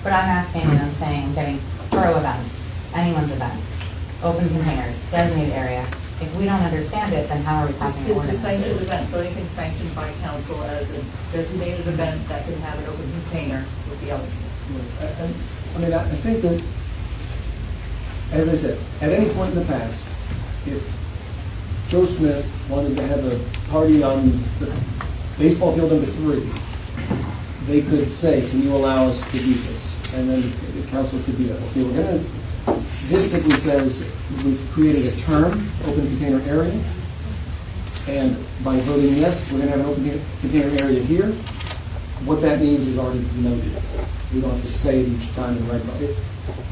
But I'm asking and I'm saying, I'm getting borough events, anyone's event. open containers, designated area. If we don't understand it, then how are we passing an It's a ordinance? sanctioned event, so anything sanctioned by council as a designated event that can have an open container would be eligible. I mean, I think that, as I said, at any point in the past, if Joe Smith wanted to have a party on the baseball field number 3, they could say, can you allow us to do this? And then the council could do that. Okay, we're gonna, this simply says, we've created a term, open container area, and by voting yes, we're gonna have an open container area here. What that means is already denoted. We don't have to say it each time and write about it.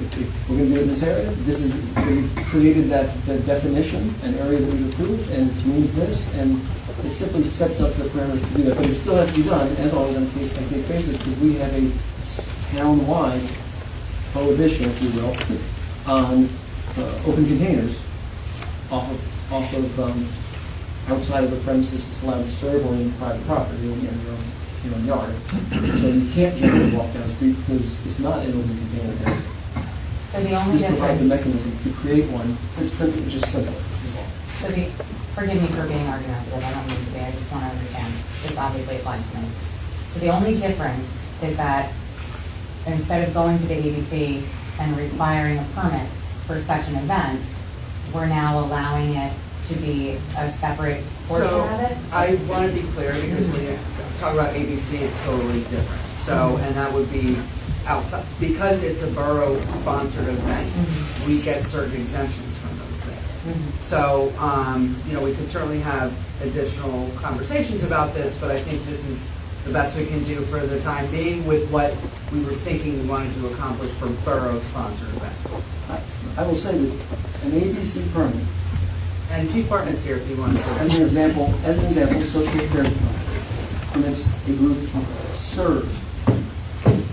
If we're gonna do it in this area, this is, we've created that definition, an area that we've approved, and it means this, and it simply sets up the parameters to do that. But it still has to be done, as always, on a case-by-case basis, because we have a town-wide prohibition, if you will, on open containers off of outside of the premises it's allowed to serve, or in private property, in your own yard. So you can't generally walk down the street because it's not an open container area. So the only This provides a difference, mechanism to create one. It's simple, it's just simple. is all. so forgive me for being argumentative, I don't mean to be, I just want to understand. This obviously applies to me. So the only difference is that instead of going to the ABC and requiring a permit for such an event, we're now allowing it to be a separate portion So, of it? I want to be clear, because when you talk about ABC, it's totally different. So, and that would be outside, because it's a borough-sponsored event, we get certain exemptions from those things. So, we could certainly have additional conversations about this, but I think this is the best we can do for the time being with what we were thinking we wanted to accomplish for borough-sponsored events. I will say that an ABC permit, And Chief Bartlett's here if you want to. as an example, the social affairs permit permits a group to serve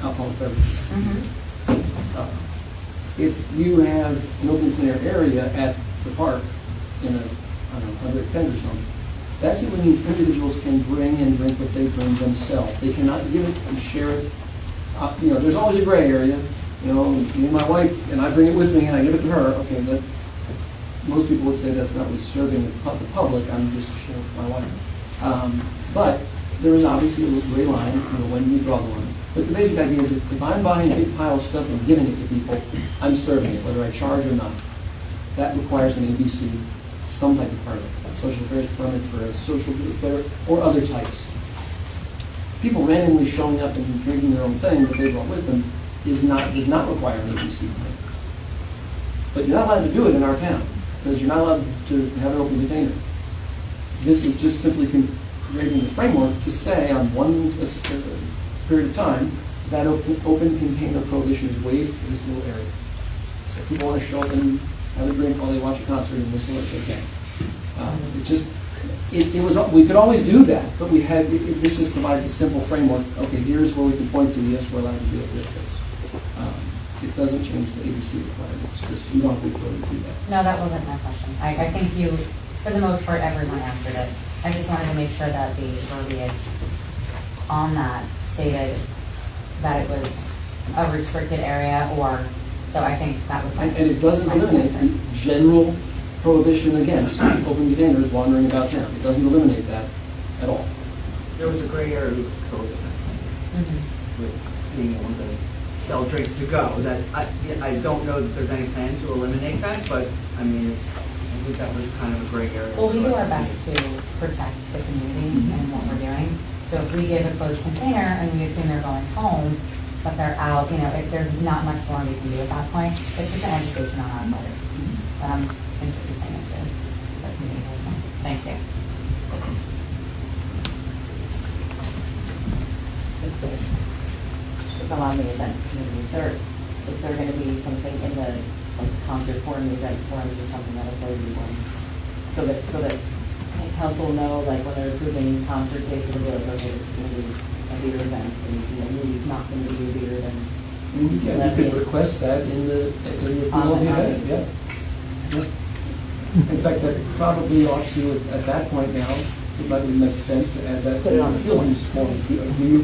alcoholic beverages. If you have an open container area at the park in under a tent or something, that simply means individuals can bring and drink what they bring themselves. They cannot give it and share it. There's always a gray area. Me and my wife, and I bring it with me and I give it to her. Okay, but most people would say that's not really serving the public. I'm just sharing with my wife. But there is obviously a gray line. When you draw the line. But the basic idea is if I'm buying a big pile of stuff and giving it to people, I'm serving it, whether I charge or not. That requires an ABC, some type of permit, social affairs permit for a social group or other types. People randomly showing up and drinking their own thing that they brought with them does not require an ABC permit. But you're not allowed to do it in our town because you're not allowed to have an open container. This is just simply creating the framework to say on one period of time that open container prohibition is waived for this little area. So if people want to show up and have a drink while they watch a concert in this little area, they can. We could always do that, but this just provides a simple framework. Okay, here's where we can point to. Yes, we're allowed to do it with this. It doesn't change the ABC requirements. Just we don't think further to do that. No, that wasn't my question. I think you, for the most part, everyone answered it. I just wanted to make sure that the verbiage on that stated that it was a restricted area so I think that was. And it doesn't eliminate the general prohibition against open containers wandering about town. It doesn't eliminate that at all. There was a gray area with COVID, I think, with being able to sell drinks to go. That I don't know that there's any plan to eliminate that, but I think that was kind of a gray area. Well, we do our best to protect the community and what we're doing. So if we give a closed container and we assume they're going home, but they're out, if there's not much more we can do at that point. It's just an education on our part. But I'm introducing it to the community. Thank you. Just allow the events committee, is there going to be something in the concert forum, events forums or something that'll say everyone? So that council know, when they're approving concert dates, it'll be like, okay, this is going to be a beer event, and movie's not going to be a beer event. You could request that in the approval of the event, yeah. In fact, that probably ought to, at that point now, it might make sense to add that to the feelings form.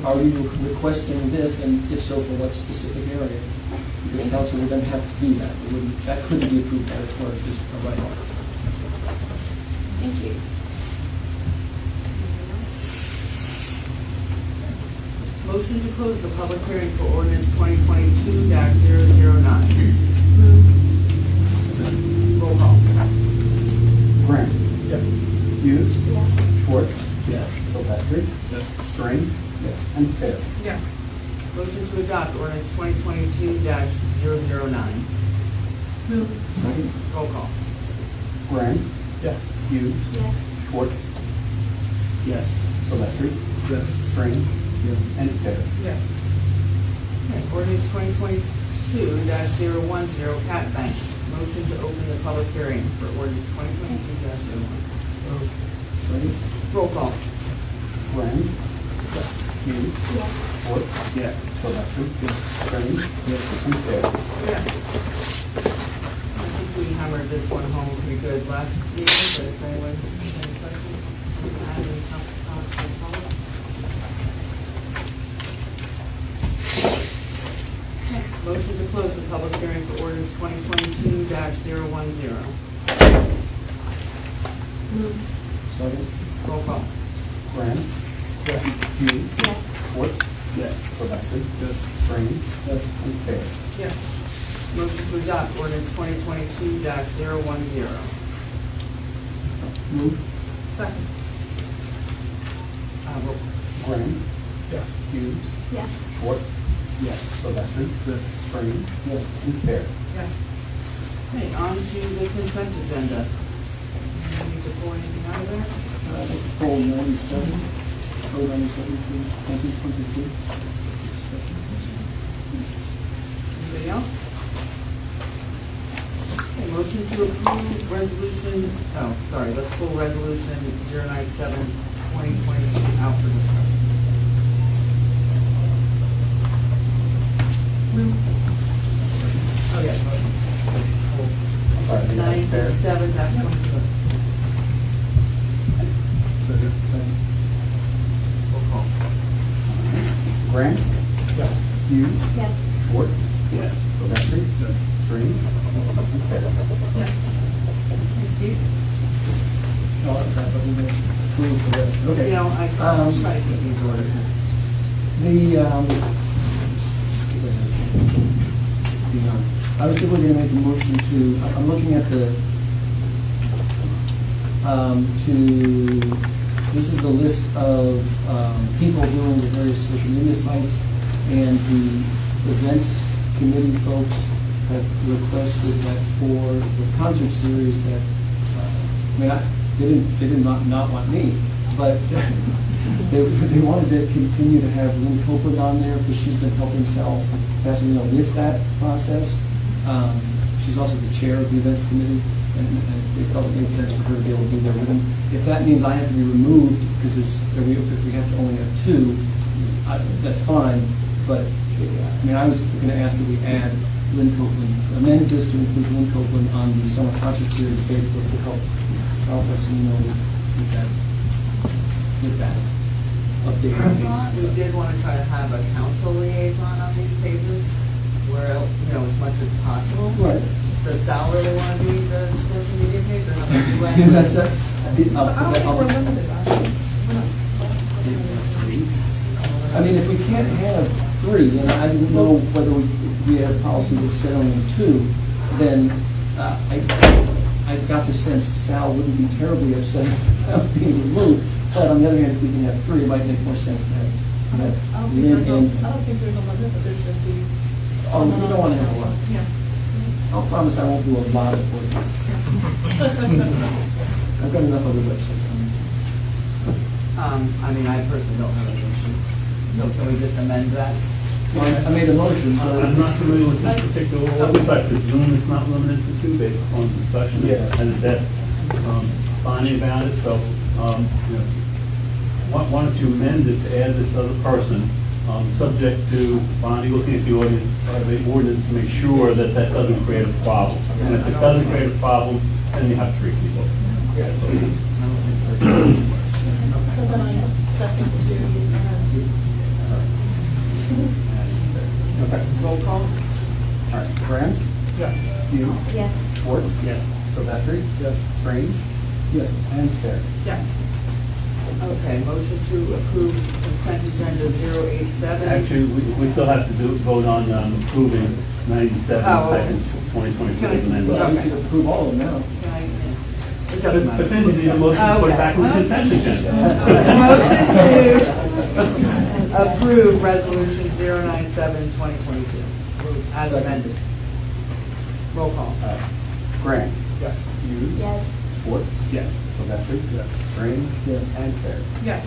Are you requesting this, and if so, for what specific area? This council would then have to do that. It wouldn't, that couldn't be approved by the court, just a write-off. Thank you. Motion to close the public hearing for ordinance 2022-009. Roll call. Grant. Yes. Hughes. Yes. Schwartz. Yes. Sylvester. Yes. Strange. Yes. And Fair. Yes. Motion to adopt ordinance 2022-009. Move. Second. Roll call. Grant. Yes. Hughes. Yes. Schwartz. Yes. Sylvester. Yes. Strange. Yes. And Fair. Yes. Okay, ordinance 2022-010, Cat Bank. Motion to open the public hearing for ordinance 2022-01. Second. Roll call. Grant. Yes. Hughes. Yes. Schwartz. Yes. Sylvester. Strange. Yes. And Fair. Yes. I think we hammered this one home pretty good last meeting, but if anyone has any questions, add any comments from the public? Okay, motion to close the public hearing for ordinance 2022-010. Move. Second. Roll call. Grant. Yes. Hughes. Yes. Schwartz. Yes. Sylvester. Yes. Strange. Yes. And Fair. Yes. Motion to adopt ordinance 2022-010. Move. Second. Roll. Grant. Yes. Hughes. Yes. Schwartz. Yes. Sylvester. Yes. Strange. Yes. And Fair. Yes. Okay, on to the consent agenda. Need to pull anything out of there? Poll 97, code 97 to 2022. Anybody else? Okay, motion to approve resolution, oh, sorry, let's pull resolution 097-2022 out for discussion. Move. Oh, yeah. I'm sorry, the Fair. 97-2022. Second. Roll call. Grant. Yes. Hughes. Yes. Schwartz. Yes. Sylvester. Yes. Strange. And Fair. Yes. Hey, Steve? No, I thought we were approved the rest. Okay. You know, I'll try to keep these ordered. I was simply going to make a motion to, I'm looking at the, this is the list of people doing the various social media sites, and the events committee folks have requested that for the concert series that, they did not want me, but they wanted to continue to have Lynn Copeland on there because she's been helping Sal Pasadena with that process. She's also the chair of the events committee, and they felt it made sense for her to be able to be there with them. If that means I have to be removed because if we have to only have two, that's fine. But I was going to ask that we add Lynn Copeland, amend this to include Lynn Copeland on the summer concert series Facebook to help South Pasadena with that update. We did want to try to have a council liaison on these pages, where, as much as possible. Right. Does Sal really want to be the social media page, or not? That's it. I don't think we're limited, actually. I mean, if we can't have three, and I didn't know whether we had a policy that said only two, then I got the sense Sal wouldn't be terribly upset about being removed. But on the other hand, if we can have three, it might make more sense to have Lynn and. I don't think there's a limit, but there should be. Oh, we don't want to have a lot. Yeah. I'll promise I won't do a lot of work. I've got enough other websites on. I personally don't have a motion, so can we just amend that? Well, I made a motion, so. I'm not familiar with this particular ordinance. I presume it's not limited to two based upon discussion. Yeah. And that, finding about it, so, why don't you amend it to add this other person, subject to Bonnie looking at the ordinance to make sure that that doesn't create a problem. And if it doesn't create a problem, then you have three people. That's all. So then I second to, Okay. Roll call? All right. Schwartz? Yes. Sylvester? Yes. Strange? Yes. And Fair. Yes. Okay, motion to approve consent agenda 087. Actually, we still have to vote on approving 97, Oh, okay. 2022 Can I- as amended. Well, we Okay. can approve all of them now. Can I- It But doesn't matter. then you need a motion to put it back on the consent agenda. Motion to approve resolution 097, 2022, as amended. Roll call. Grant? Yes. Hughes? Yes. Schwartz? Yes. Sylvester? Yes. Strange? Yes. And Fair. Yes.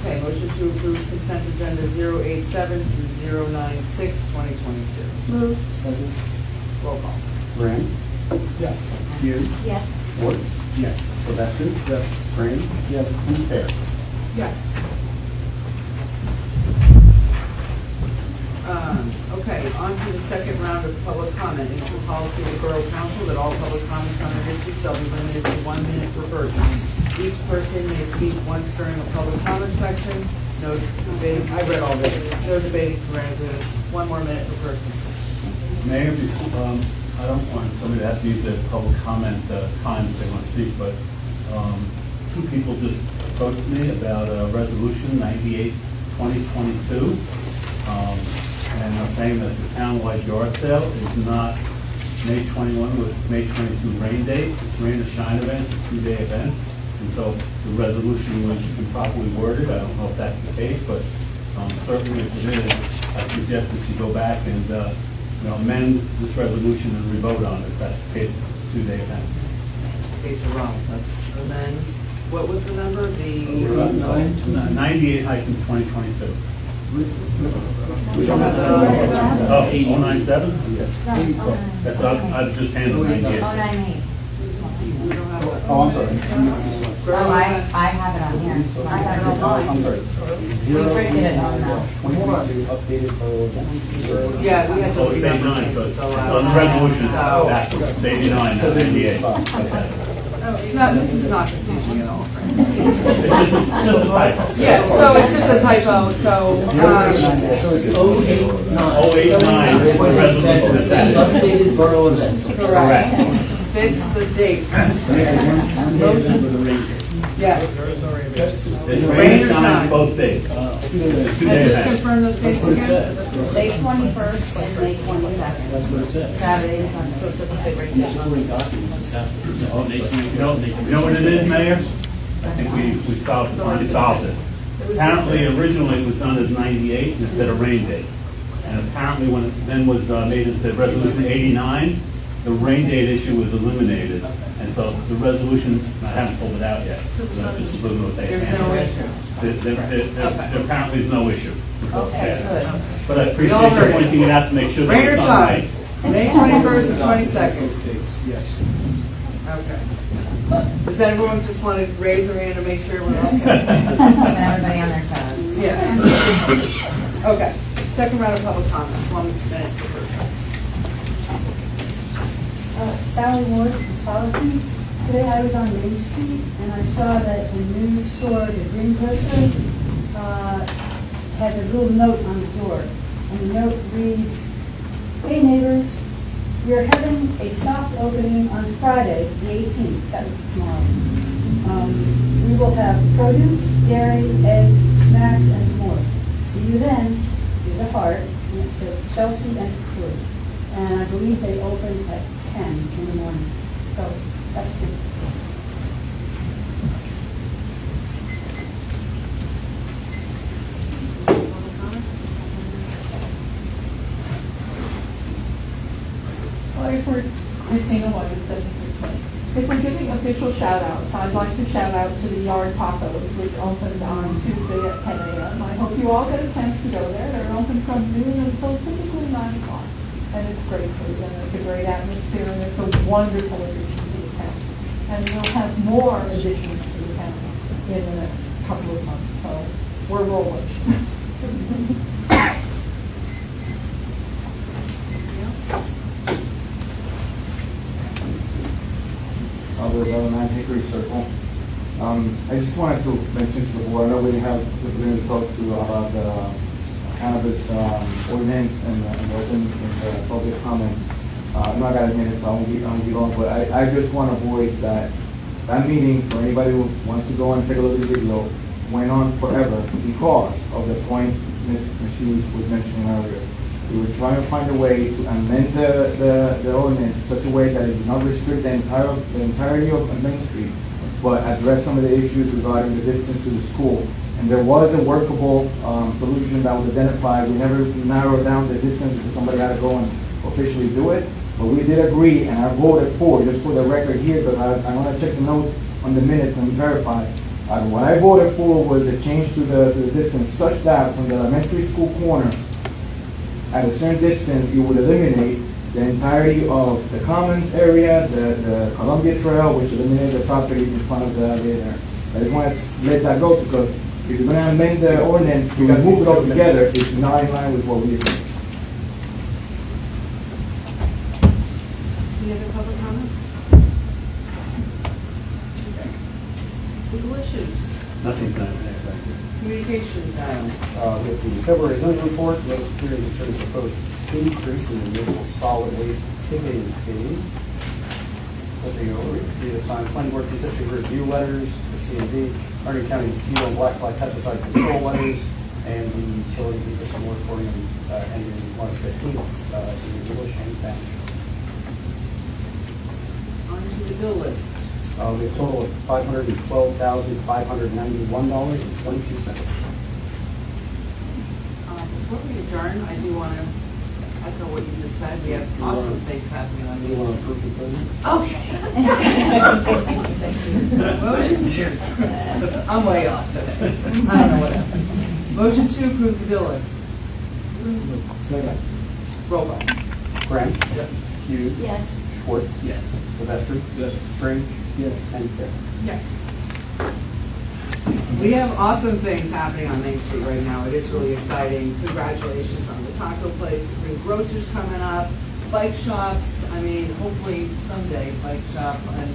Okay, motion to approve consent agenda 087 through 096, 2022. Move. Second? Roll call. Grant? Yes. Hughes? Yes. Schwartz? Yes. Sylvester? Yes. Strange? Yes. And Fair. Yes. Okay, on to the second round of public comment. It's the policy of the Borough Council that all public comments on an issue shall be limited to 1 minute per person. Each person may speak once during a public comment section. No debating, I read all this. No debating for residents. 1 more minute per person. Mayor, I don't want somebody to have to use the public comment time if they want to speak, but two people just approached me about resolution 98, 2022. And they're saying that the townwide yard sale is not May 21 with May 22 rain date. It's rain or shine event, it's a 2-day event. And so the resolution was improperly worded. I don't know if that's the case, but certainly if it is, I suggest that you go back and amend this resolution and revote on it if that's the case, 2-day event. Okay, so wrong. And then, what was the number? The 98-2022. We don't have that on. Oh, 097? No. That's, I've just handled 98. Oh, 98. We don't have that. Oh, I'm sorry. I missed this one. Oh, I have it on here. I got it all I'm on. sorry. We printed it on that. 2022 updated for Yeah, we had to. Oh, it's 89, so it's on the resolution, it's 89, not 98. Okay. It's not, this is not confusing at all, frankly. It's just a typo. Yeah, so it's just a typo, so, 089 is the resolution that's Updated borough events. correct. fix the date. Motion? Yes. It's rain or shine both days. It's a 2-day Just event. confirm those dates That's what it again. said. May 21st and May 22nd. That's what it said. Saturday and Sunday. Supporting documents. Oh, they can't. You know what it is, Mayor? I think we solved, already solved it. Apparently, originally it was done as 98 instead of rain date. And apparently when it then was made into resolution 89, the rain date issue was eliminated. And so the resolution, I haven't pulled it out yet. That's just a little what they There's no issue. There apparently is no issue. Okay, good. But I We appreciate all heard you it. pointing it out to make sure that Rain or it's done shine, right. May 21st and 22nd. Those dates, yes. Okay. Does anyone just want to raise their hand to make sure we're okay? Put everybody on their toes. Yeah. Okay, second round of public comments, 1 minute per person. Sally Ward from Solitude. Today I was on Main Street and I saw that the news store, the Greengrocer, has a little note on the door. And the note reads, "Hey neighbors, we are having a soft opening on Friday, the 18th, that would be tomorrow. We will have produce, dairy, eggs, snacks, and more. See you then." There's a heart, and it says Chelsea and Crew. And I believe they open at 10 in the morning. So that's good. Hi, for Christina White at 7620. If we're giving official shout outs, I'd like to shout out to the Yard Tacos, which opened on Tuesday at 10 a.m. I hope you all get a chance to go there. They're open from noon until typically 9 o'clock. And it's great food, and it's a great atmosphere, and it's a wonderful addition to the town. And we'll have more additions to the town in the next couple of months, so we're rolling. Albert 9 Hickory Circle. I just wanted to mention to the board, I know we're going to talk to about the cannabis ordinance and open in the public comment. I'm not gonna minute, so I won't be long, but I just want to voice that meeting, for anybody who wants to go and take a look at the video, went on forever because of the point Ms. Hughes was mentioning earlier. We were trying to find a way to amend the ordinance in such a way that it would not restrict the entirety of Main Street, but address some of the issues regarding the distance to the school. And there was a workable solution that was identified. We never narrowed down the distance because somebody had to go and officially do it. But we did agree, and I voted for, just for the record here, because I want to check the notes on the minutes and verify. What I voted for was a change to the distance such that from the elementary school corner, at a certain distance, you would eliminate the entirety of the Commons area, the Columbia Trail, which eliminated the properties in front of the area there. I just want to let that go because if you're going to amend the ordinance, you got to move it all together. It's not in line with what we agreed. Any other public comments? Okay. Legal issues, Nothing tonight. communications, Adam. With the February zoning report, the Superior Attorney proposed increase in the municipal solid waste ticketing fee. Looking over, the assigned planning board consisting of review letters for C&D, Hardin County mosquito and black fly pesticide control letters, and the utility vehicle moratorium ending March 15th in the English Jamestown. On to the bill list. We have a total of $512,591.22. Before we adjourn, I do want to echo what you just said. We have awesome things happening on Do you want to Main approve the budget? Okay. Motion to, I'm way off today. I don't know what happened. Motion to approve the bill list. Second. Roll call. Grant? Yes. Hughes? Yes. Schwartz? Yes. Silvestri? Yes. Strange? Yes. And Fair. Yes. We have awesome things happening on Main Street right now. It is really exciting. Congratulations on the taco place, the green grocers coming up, bike shops. I mean, hopefully someday bike shop and,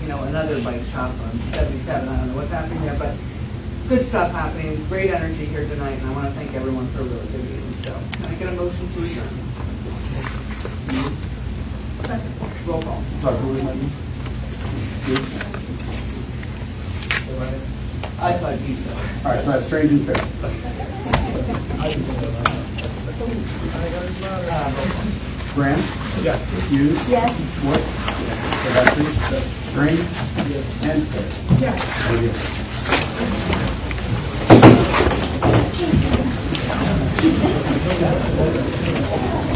you know, another bike shop on 77. I don't know what's happening there, but good stuff happening. Great energy here tonight, and I want to thank everyone for a really good meeting. So, can I get a motion to adjourn? Second. Roll call. Sorry, who was that? I thought you said. All right, so I have Strange and Fair. Grant? Yes. Hughes? Yes. Schwartz? Yes. Silvestri? Yes. Strange? Yes. And Fair. Yes. Thank you.